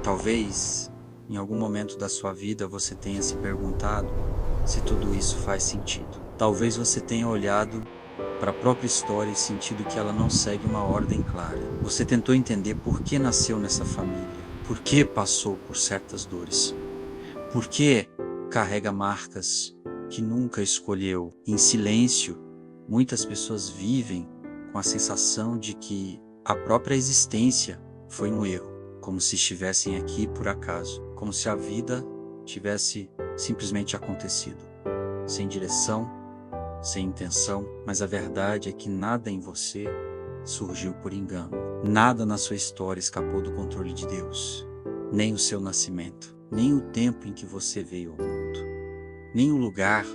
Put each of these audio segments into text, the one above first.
Talvez, em algum momento da sua vida, você tenha se perguntado se tudo isso faz sentido. Talvez você tenha olhado para a própria história e sentido que ela não segue uma ordem clara. Você tentou entender por que nasceu nessa família, por que passou por certas dores, por que carrega marcas que nunca escolheu. Em silêncio, muitas pessoas vivem com a sensação de que a própria existência foi um erro, como se estivessem aqui por acaso, como se a vida tivesse simplesmente acontecido, sem direção, sem intenção. Mas a verdade é que nada em você surgiu por engano. Nada na sua história escapou do controle de Deus. Nem o seu nascimento, nem o tempo em que você veio ao mundo, nem o lugar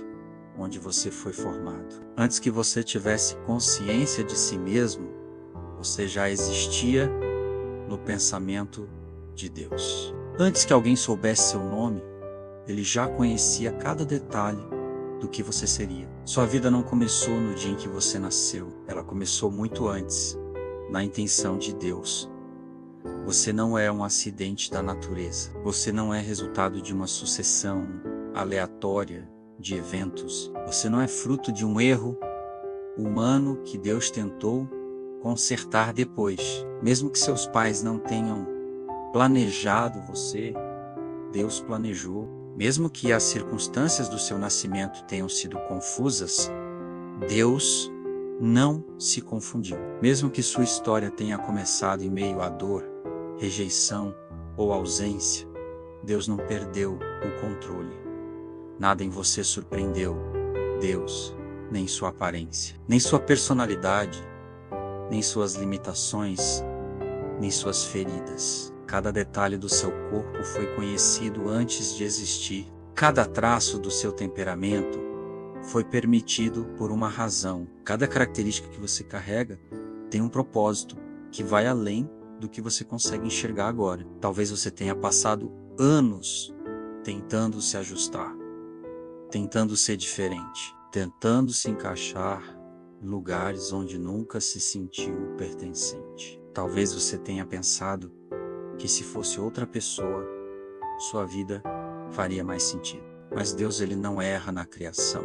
onde você foi formado. Antes que você tivesse consciência de si mesmo, você já existia no pensamento de Deus. Antes que alguém soubesse seu nome, ele já conhecia cada detalhe do que você seria. Sua vida não começou no dia em que você nasceu. Ela começou muito antes, na intenção de Deus. Você não é um acidente da natureza. Você não é resultado de uma sucessão aleatória de eventos. Você não é fruto de um erro humano que Deus tentou consertar depois. Mesmo que seus pais não tenham planejado você, Deus planejou. Mesmo que as circunstâncias do seu nascimento tenham sido confusas, Deus não se confundiu. Mesmo que sua história tenha começado em meio à dor, rejeição ou ausência, Deus não perdeu o controle. Nada em você surpreendeu Deus, nem sua aparência, nem sua personalidade, nem suas limitações, nem suas feridas. Cada detalhe do seu corpo foi conhecido antes de existir. Cada traço do seu temperamento foi permitido por uma razão. Cada característica que você carrega tem um propósito que vai além do que você consegue enxergar agora. Talvez você tenha passado anos tentando se ajustar, tentando ser diferente, tentando se encaixar em lugares onde nunca se sentiu pertencente. Talvez você tenha pensado que se fosse outra pessoa, sua vida faria mais sentido. Mas Deus, ele não erra na criação.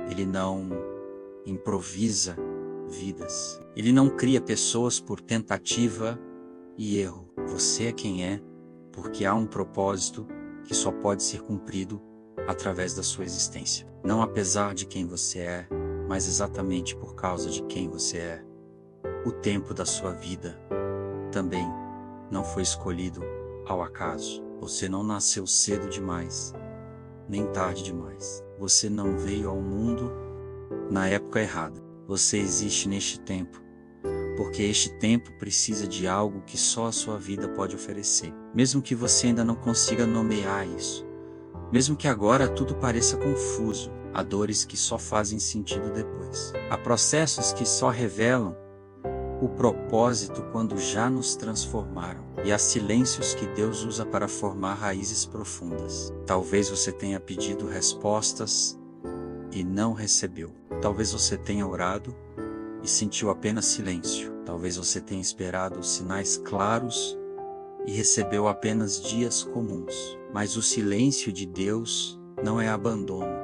Ele não improvisa vidas. Ele não cria pessoas por tentativa e erro. Você é quem é, porque há um propósito que só pode ser cumprido através da sua existência. Não apesar de quem você é, mas exatamente por causa de quem você é. O tempo da sua vida também não foi escolhido ao acaso. Você não nasceu cedo demais, nem tarde demais. Você não veio ao mundo na época errada. Você existe neste tempo, porque este tempo precisa de algo que só a sua vida pode oferecer. Mesmo que você ainda não consiga nomear isso, mesmo que agora tudo pareça confuso, há dores que só fazem sentido depois. Há processos que só revelam o propósito quando já nos transformaram. E há silêncios que Deus usa para formar raízes profundas. Talvez você tenha pedido respostas e não recebeu. Talvez você tenha orado e sentiu apenas silêncio. Talvez você tenha esperado sinais claros e recebeu apenas dias comuns. Mas o silêncio de Deus não é abandono,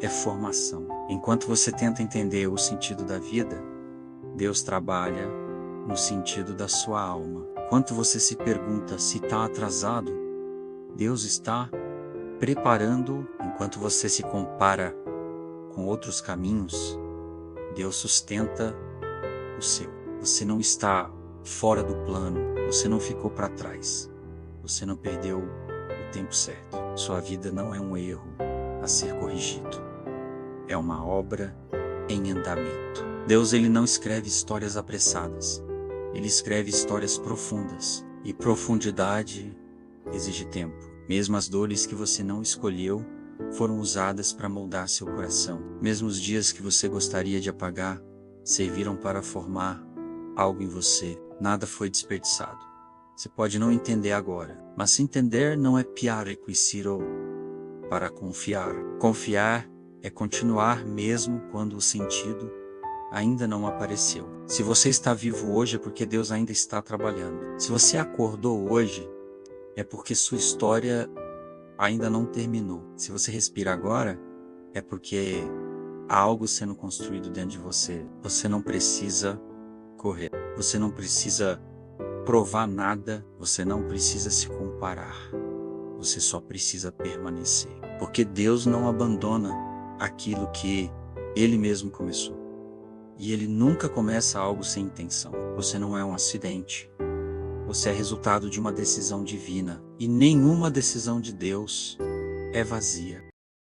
é formação. Enquanto você tenta entender o sentido da vida, Deus trabalha no sentido da sua alma. Enquanto você se pergunta se está atrasado, Deus está preparando. Enquanto você se compara com outros caminhos, Deus sustenta o seu. Você não está fora do plano, você não ficou para trás, você não perdeu o tempo certo. Sua vida não é um erro a ser corrigido, é uma obra em andamento. Deus, ele não escreve histórias apressadas, ele escreve histórias profundas, e profundidade exige tempo. Mesmo as dores que você não escolheu foram usadas para moldar seu coração. Mesmo os dias que você gostaria de apagar serviram para formar algo em você. Nada foi desperdiçado. Você pode não entender agora, mas se entender não é piare quisiro para confiar. Confiar é continuar mesmo quando o sentido ainda não apareceu. Se você está vivo hoje é porque Deus ainda está trabalhando. Se você acordou hoje, é porque sua história ainda não terminou. Se você respira agora, é porque há algo sendo construído dentro de você. Você não precisa correr. Você não precisa provar nada. Você não precisa se comparar. Você só precisa permanecer. Porque Deus não abandona aquilo que Ele mesmo começou. E Ele nunca começa algo sem intenção. Você não é um acidente. Você é resultado de uma decisão divina. E nenhuma decisão de Deus é vazia.